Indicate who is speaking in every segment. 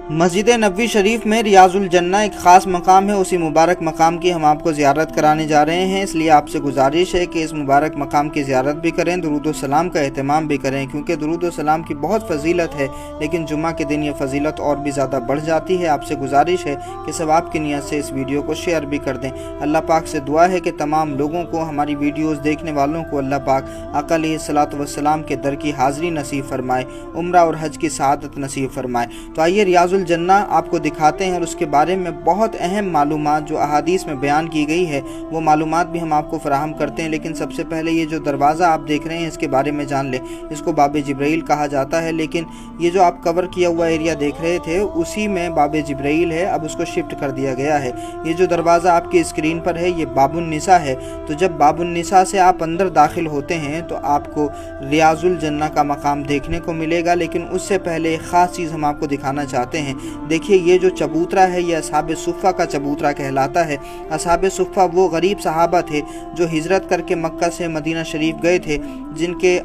Speaker 1: مسجد نبوی شریف میں ریاض الجنہ ایک خاص مقام ہے۔ اسی مبارک مقام کی ہم آپ کو زیارت کرانے جا رہے ہیں، اس لیے آپ سے گزارش ہے کہ اس مبارک مقام کی زیارت بھی کریں، درود و سلام کا اہتمام بھی کریں، کیونکہ درود و سلام کی بہت فضیلت ہے، لیکن جمعہ کے دن یہ فضیلت اور بھی زیادہ بڑھ جاتی ہے۔ آپ سے گزارش ہے کہ ثواب کی نیت سے اس ویڈیو کو شیئر بھی کر دیں۔ اللہ پاک سے دعا ہے کہ تمام لوگوں کو، ہماری ویڈیوز دیکھنے والوں کو اللہ پاک آقا علیہ الصلوۃ والسلام کے در کی حاضری نصیب فرمائے، عمرہ اور حج کی سعادت نصیب فرمائے۔ تو آئیے ریاض الجنہ آپ کو دکھاتے ہیں اور اس کے بارے میں بہت اہم معلومات جو احادیث میں بیان کی گئی ہے وہ معلومات بھی ہم آپ کو فراہم کرتے ہیں۔ لیکن سب سے پہلے یہ جو دروازہ آپ دیکھ رہے ہیں اس کے بارے میں جان لیں۔ اس کو باب جبرائیل کہا جاتا ہے، لیکن یہ جو آپ کور کیا ہوا ایریا دیکھ رہے تھے اسی میں باب جبرائیل ہے، اب اس کو شفٹ کر دیا گیا ہے۔ یہ جو دروازہ آپ کی اسکرین پر ہے یہ باب النساء ہے۔ تو جب باب النساء سے آپ اندر داخل ہوتے ہیں تو آپ کو ریاض الجنہ کا مقام دیکھنے کو ملے گا، لیکن اس سے پہلے ایک خاص چیز ہم آپ کو دکھانا چاہتے ہیں۔ دیکھیے یہ جو چبوترا ہے یہ اصحاب صفہ کا چبوترا کہلاتا ہے۔ اصحاب صفہ وہ غریب صحابہ تھے جو ہجرت کر کے مکہ سے مدینہ شریف گئے تھے، جن کے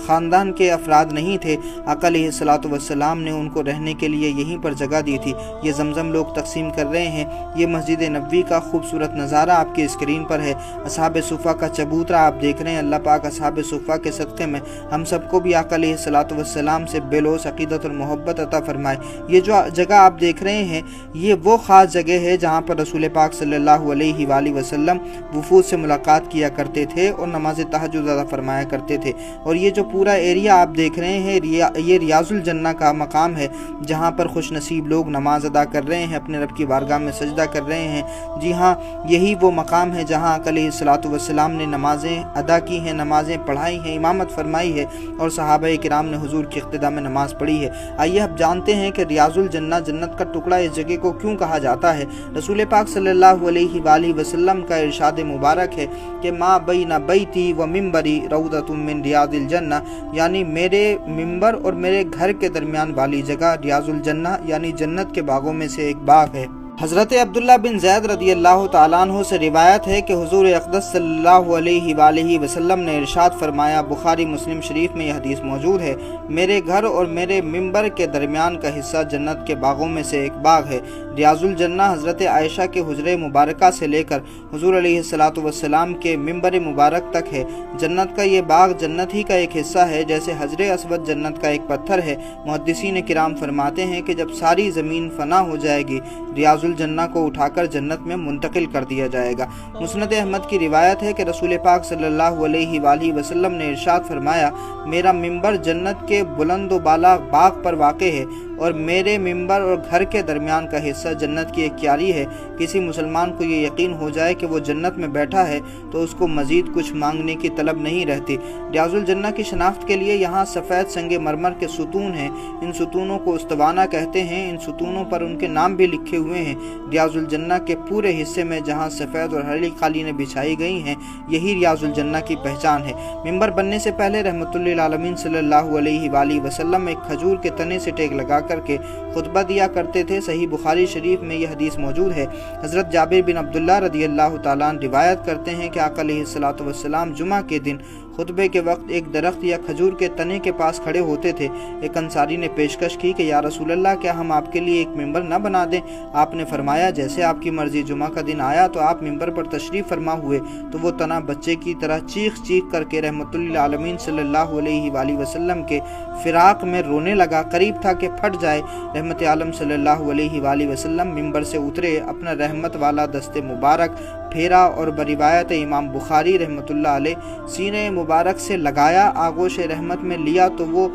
Speaker 1: خاندان کے افراد نہیں تھے۔ آقا علیہ الصلوۃ والسلام نے ان کو رہنے کے لیے یہیں پر جگہ دی تھی۔ یہ زمزم لوگ تقسیم کر رہے ہیں۔ یہ مسجد نبوی کا خوبصورت نظارہ آپ کی اسکرین پر ہے۔ اصحاب صفہ کا چبوترا آپ دیکھ رہے ہیں۔ اللہ پاک اصحاب صفہ کے صدقے میں ہم سب کو بھی آقا علیہ الصلوۃ والسلام سے بے لوث عقیدت اور محبت عطا فرمائے۔ یہ جو جگہ آپ دیکھ رہے ہیں یہ وہ خاص جگہ ہے جہاں پر رسول پاک صلی اللہ علیہ وآلہ وسلم وفود سے ملاقات کیا کرتے تھے اور نماز تہجد ادا فرمایا کرتے تھے۔ اور یہ جو پورا ایریا آپ دیکھ رہے ہیں یہ ریاض الجنہ کا مقام ہے، جہاں پر خوش نصیب لوگ نماز ادا کر رہے ہیں، اپنے رب کی بارگاہ میں سجدہ کر رہے ہیں۔ جی ہاں، یہی وہ مقام ہے جہاں آقا علیہ الصلوۃ والسلام نے نمازیں ادا کی ہیں، نمازیں پڑھائی ہیں، امامت فرمائی ہے اور صحابہ کرام نے حضور کی اقتداء میں نماز پڑھی ہے۔ آئیے اب جانتے ہیں کہ ریاض الجنہ جنت کا ٹکڑا اس جگہ کو کیوں کہا جاتا ہے۔ رسول پاک صلی اللہ علیہ وآلہ وسلم کا ارشاد مبارک ہے کہ ما بین بیتی و منبری روضۃ من ریاض الجنہ، یعنی میرے منبر اور میرے گھر کے درمیان والی جگہ ریاض الجنہ یعنی جنت کے باغوں میں سے ایک باغ ہے۔ حضرت عبداللہ بن زید رضی اللہ تعالیٰ عنہ سے روایت ہے کہ حضور اقدس صلی اللہ علیہ وآلہ وسلم نے ارشاد فرمایا، بخاری مسلم شریف میں یہ حدیث موجود ہے، میرے گھر اور میرے منبر کے درمیان کا حصہ جنت کے باغوں میں سے ایک باغ ہے۔ ریاض الجنہ حضرت عائشہ کے حجرہ مبارکہ سے لے کر حضور علیہ الصلوۃ والسلام کے منبر مبارک تک ہے۔ جنت کا یہ باغ جنت ہی کا ایک حصہ ہے، جیسے حجر اسود جنت کا ایک پتھر ہے۔ محدثین کرام فرماتے ہیں کہ جب ساری زمین فنا ہو جائے گی ریاض الجنہ کو اٹھا کر جنت میں منتقل کر دیا جائے گا۔ مسند احمد کی روایت ہے کہ رسول پاک صلی اللہ علیہ وآلہ وسلم نے ارشاد فرمایا، میرا منبر جنت کے بلند و بالا باغ پر واقع ہے اور میرے منبر اور گھر کے درمیان کا حصہ جنت کی ایک کیاری ہے۔ کسی مسلمان کو یہ یقین ہو جائے کہ وہ جنت میں بیٹھا ہے تو اس کو مزید کچھ مانگنے کی طلب نہیں رہتی۔ ریاض الجنہ کی شناخت کے لیے یہاں سفید سنگ مرمر کے ستون ہیں، ان ستونوں کو استوانہ کہتے ہیں۔ ان ستونوں پر ان کے نام بھی لکھے ہوئے ہیں۔ ریاض الجنہ کے پورے حصے میں جہاں سفید اور ہری قالینیں بچھائی گئی ہیں یہی ریاض الجنہ کی پہچان ہے۔ منبر بننے سے پہلے رحمت للعالمین صلی اللہ علیہ وآلہ وسلم ایک کھجور کے تنے سے ٹیک لگا کر کے خطبہ دیا کرتے تھے۔ صحیح بخاری شریف میں یہ حدیث موجود ہے۔ حضرت جابر بن عبداللہ رضی اللہ تعالیٰ عنہ روایت کرتے ہیں کہ آقا علیہ الصلوۃ والسلام جمعہ کے دن خطبے کے وقت ایک درخت یا کھجور کے تنے کے پاس کھڑے ہوتے تھے۔ ایک انصاری نے پیشکش کی کہ یا رسول اللہ، کیا ہم آپ کے لیے ایک منبر نہ بنا دیں؟ آپ نے فرمایا، جیسے آپ کی مرضی۔ جمعہ کا دن آیا تو آپ منبر پر تشریف فرما ہوئے تو وہ تنا بچے کی طرح چیخ چیخ کر کے رحمت للعالمین صلی اللہ علیہ وآلہ وسلم کے فراق میں رونے لگا، قریب تھا کہ پھٹ جائے۔ رحمت عالم صلی اللہ علیہ وآلہ وسلم منبر سے اترے، اپنا رحمت والا دست مبارک پھیرا اور بروایت امام بخاری رحمت اللہ علیہ سینے مبارک سے لگایا، آغوش رحمت میں لیا تو وہ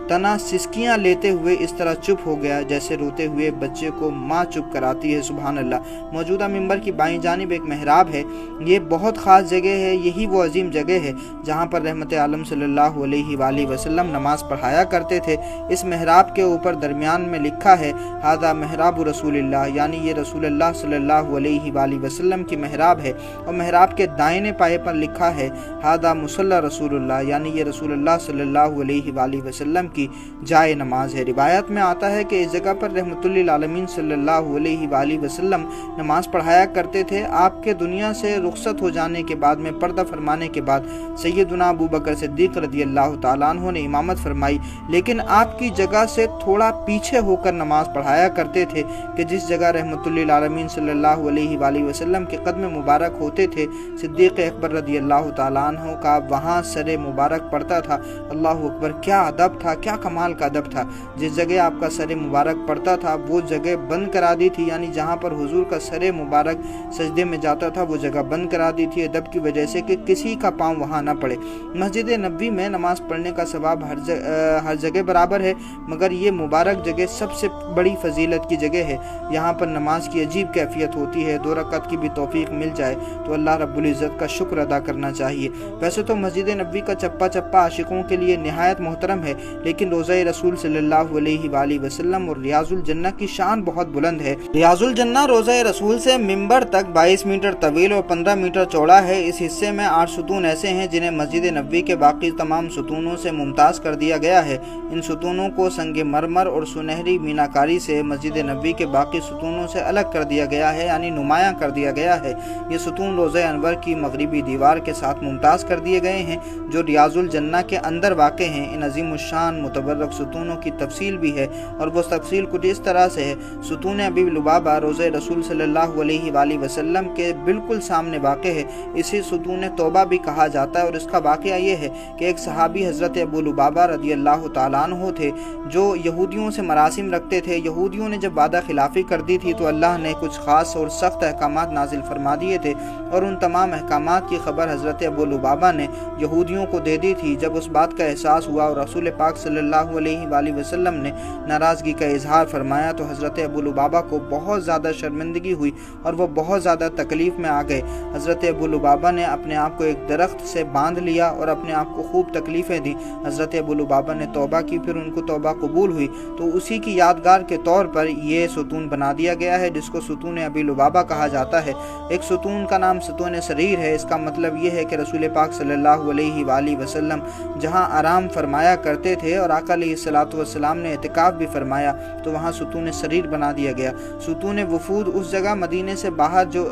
Speaker 1: تنا سسکیاں لیتے ہوئے اس طرح چپ ہو گیا جیسے روتے ہوئے بچے کو ماں چپ کراتی ہے۔ سبحان اللہ۔ موجودہ منبر کی بائیں جانب ایک محراب ہے۔ یہ بہت خاص جگہ ہے، یہی وہ عظیم جگہ ہے جہاں پر رحمت عالم صلی اللہ علیہ وآلہ وسلم نماز پڑھایا کرتے تھے۔ اس محراب کے اوپر درمیان میں لکھا ہے ھذا محراب رسول اللہ، یعنی یہ رسول اللہ صلی اللہ علیہ وآلہ وسلم کی محراب ہے۔ اور محراب کے دائیں پائے پر لکھا ہے ھذا مصلی رسول اللہ، یعنی یہ رسول اللہ صلی اللہ علیہ وآلہ وسلم की जाए नमाज है। रिवायत में आता है कि इस जगह पर रहमतुल्लिल आलमीन सल्लल्लाहु अलैहि वसल्लम नमाज पढ़ाया करते थे। आपके दुनिया से रुखसत हो जाने के बाद में पर्दा फरमाने के बाद सैयदुना अबू बकर सिद्दीक रदियल्लाहु ताला अन्हु ने इमामत फरमाई, लेकिन आपकी जगह से थोड़ा पीछे होकर नमाज पढ़ाया करते थे कि जिस जगह रहमतुल्लिल आलमीन सल्लल्लाहु अलैहि वसल्लम के कदम मुबारक होते थे, सिद्दीक अकबर रदियल्लाहु ताला अन्हु का वहाँ सरे मुबारक पड़ता था। अल्लाहु अकबर, क्या अदब था, क्या कमाल का अदब था। जिस जगह आपका सरे मुबारक पड़ता था वो जगह बंद करा दी थी, यानी जहाँ पर हुजूर का सरे मुबारक सजदे में जाता था वो जगह बंद करा दी थी अदब की वजह से कि किसी का पाँव वहाँ ना पड़े। मस्जिद नबवी में नमाज पढ़ने का सवाब हर जगह बराबर है, मगर ये मुबारक जगह सबसे बड़ी फजीलत की जगह है। यहाँ पर नमाज की अजीब कैफियत होती है। 2 रकात की भी तौफीक मिल जाए तो अल्लाह रब्बुल इज़्ज़त का शुक्र अदा करना चाहिए। वैसे तो मस्जिद नबवी का चप्पा चप्पा आशिकों के लिए निहायत मोहतरम है, लेकिन रोज़ा रसूल सल्लल्लाहु अलैहि वसल्लम और रियाजुल जन्ना की शान बहुत बुलंद है। रियाजुल जन्ना रोज़ा रसूल से मिंबर तक 22 मीटर तवील और 15 मीटर चौड़ा है। इस हिस्से में 8 सुतून ऐसे हैं जिन्हें मस्जिद नबवी के बाकी तमाम सुतूनों से मुमताज़ कर दिया गया है। इन सुतूनों को संगे मरमर और सुनहरी मीनाकारी से मस्जिद नबवी के बाकी सुतूनों से अलग कर दिया गया है, यानी नुमायां कर दिया गया है। ये सुतून रोज़े अनवर की मगरिबी दीवार के साथ मुमताज़ कर दिए गए हैं जो रियाजुल जन्ना के अंदर वाक़े हैं। इन अज़ीमुश्शान मुतबर्रक सुतूनों की तफसील भी है और वो तफसील कुछ इस तरह से है। सुतून अबी लुबाबा रोज़े रसूल सल्लल्लाहु अलैहि वसल्लम के बिल्कुल सामने वाक़े है। इसे सुतून तौबा भी कहा जाता है और इसका वाक़या ये है कि एक सहाबी हज़रत अबू लुबाबा रदियल्लाहु ताला अन्हु थे जो यहूदियों से मरासिम रखते थे। यहूदियों ने जब वादा खिलाफ़ी कर दी थी तो अल्लाह ने कुछ ख़ास और सख्त अहकामात नाजिल फरमा दिए थे और उन तमाम अहकामात की खबर हज़रत अबू लुबाबा ने यहूदियों को दे दी थी। जब उस बात का एहसास हुआ और रसूल पाक सल्लल्लाहु अलैहि वसल्लम ने नाराज़गी का इजहार फरमाया तो हज़रत अबू लुबाबा को बहुत ज़्यादा शर्मिंदगी हुई और वो बहुत ज़्यादा तकलीफ़ में आ गए। हज़रत अबू लुबाबा ने अपने आप को एक दरख्त से बांध लिया और अपने आप को खूब तकलीफ़ें दी। हज़रत अबू लुबाबा ने तौबा की, फिर उनको तौबा कबूल हुई तो उसी की यादगार के तौर पर ये सुतून बना दिया गया है जिसको सुतून अबी लुबाबा कहा जाता है। एक सुतून का नाम सुतून सरीर है। इसका मतलब ये है कि रसूल पाक सल्लल्लाहु अलैहि वसल्लम जहाँ आराम फरमाया करते थे और आका अलैहिस्सलातु वस्सलाम ने इतिकाफ भी फरमाया तो वहाँ सुतून सरीर बना दिया गया। सुतून वफूद उस जगह मदीने से बाहर जो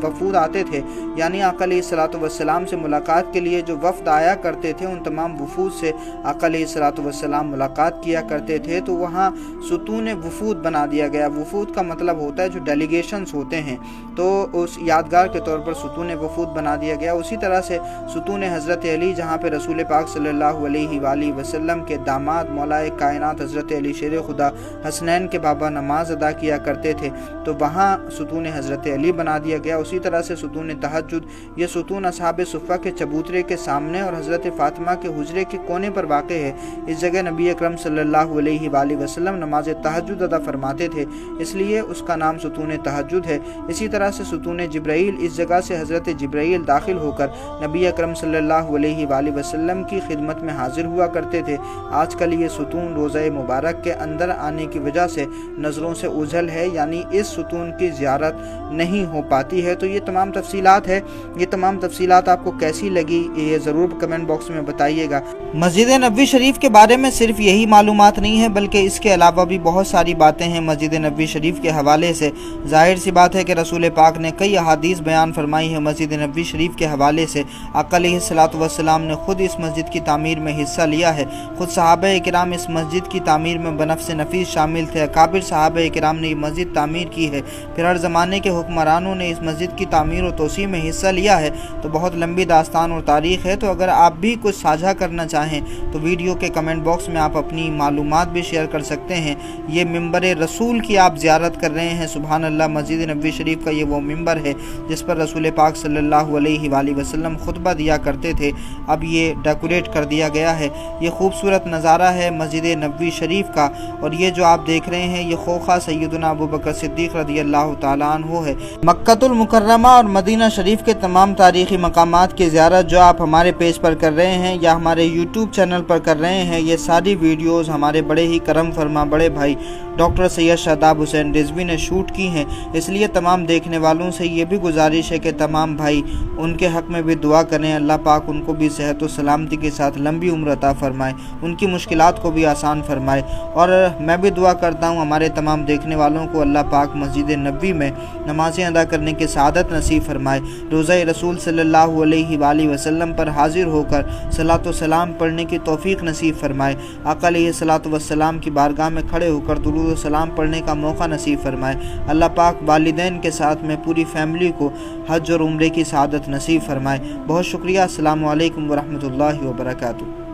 Speaker 1: वफूद आते थे, यानी आका अलैहिस्सलातु वस्सलाम से मुलाकात के लिए जो वफ़द आया करते थे, उन तमाम वफूद से आका अलैहिस्सलातु वस्सलाम मुलाकात किया करते थे तो वहाँ सुतून वफूद बना दिया गया। वफूद का मतलब होता है जो डेलीगेशंस होते हैं, तो उस यादगार के तौर पर सुतून वफूद बना दिया गया। उसी तरह से सुतून हज़रत अली जहाँ पे रसूल पाक सल्लल्लाहु अलैहि वसल्लम के दामाद मौलाए कायनात हज़रत अली शेर खुदा हसनैन के बाबा नमाज अदा किया करते थे तो वहाँ सुतून हज़रत अली बना दिया गया। उसी तरह से सुतून तहज्जुद, ये सुतून असहाबे सुफ़ा के चबूतरे के सामने और हज़रत फ़ातिमा के हुजरे के कोने पर वाक़े है। इस जगह नबी अकरम सल्लल्लाहु अलैहि वसल्लम नमाज तहज्जुद अदा फरमाते थे, इसलिए उसका नाम सुतून तहज्जुद है। इसी तरह से सुतून जिब्राइल, इस जगह से हज़रत जिब्राइल दाखिल होकर नबी अकरम सल्लल्लाहु अलैहि वसल्लम की खिदमत में हाजिर हुआ करते थे। आजकल ये सुतून रोज़ा मुबारक के अंदर आने की वजह से नज़रों से उझल है, यानी इस सुतून की ज़ियारत नहीं हो पाती है। तो ये तमाम तफसीलात है। ये तमाम तफसीलात आपको कैसी लगी ये ज़रूर कमेंट बॉक्स में बताइएगा। मस्जिद नबवी शरीफ के बारे में सिर्फ यही मालूमात नहीं है बल्कि इसके अलावा भी बहुत सारी बातें हैं मस्जिद नबवी शरीफ के हवाले से। ज़ाहिर सी बात है कि रसूल पाक ने कई अहादीस बयान फरमाई है मस्जिद नबवी शरीफ के हवाले से। आका अलैहिस्सलातु वस्सलाम ने खुद इस मस्जिद की तामीर में हिस्सा लिया है। खुद सहाबा किराम इस मस्जिद की तामीर में बनफ्स नफीस शामिल थे। अकाबिर सहाबा किराम ने ये मस्जिद तामीर की है। फिर हर ज़माने के हुक्मरानों ने इस मस्जिद की तामीर और तोसी में हिस्सा लिया है। तो बहुत लंबी दास्तान और तारीख़ है। तो अगर आप भी कुछ साझा करना चाहें तो वीडियो के कमेंट बॉक्स में आप अपनी मालूमात भी शेयर कर सकते हैं। ये मिंबर रसूल की आप ज़ियारत कर रहे हैं, सुबहान अल्लाह। मस्जिद नबवी शरीफ का ये वो मिंबर है जिस पर रसूल पाक सल्लल्लाहु अलैहि वसल्लम खुतबा दिया करते थे। अब ये डेकोरेट कर दिया गया है। ये खूबसूरत नज़ारा है मस्जिद नबवी शरीफ का। और ये जो आप देख रहे हैं ये खोखा सैयदना अबू बकर सिद्दीक़ रदियल्लाहु ताला अन्हु है। मक्कतुल मुकर्रमा और मदीना शरीफ के तमाम तारीख़ी मकामात की ज़ियारत जो आप हमारे पेज पर कर रहे हैं या हमारे यूट्यूब चैनल पर कर रहे हैं, ये सारी वीडियोज़ हमारे बड़े ही करम फरमा बड़े भाई डॉक्टर सैयद शादाब हुसैन रिजवी ने शूट की हैं। इसलिए तमाम देखने वालों से ये भी गुजारिश है कि तमाम भाई उनके हक़ में भी दुआ करें। अल्लाह पाक उनको भी सेहत और सलामती के साथ लंबी उम्र अता फरमाए, उनकी مشکلات کو بھی آسان فرمائے۔ اور میں بھی دعا کرتا ہوں ہمارے تمام دیکھنے والوں کو اللہ پاک مسجد نبوی میں نمازیں ادا کرنے کی سعادت نصیب فرمائے، روضہ رسول صلی اللہ علیہ وآلہ وسلم پر حاضر ہو کر صلاۃ و سلام پڑھنے کی توفیق نصیب فرمائے، آقا علیہ الصلاۃ والسلام کی بارگاہ میں کھڑے ہو کر درود و سلام پڑھنے کا موقع نصیب فرمائے۔ اللہ پاک والدین کے ساتھ میں پوری فیملی کو حج اور عمرے کی سعادت نصیب فرمائے۔ بہت شکریہ۔ السلام علیکم ورحمۃ اللہ وبرکاتہ۔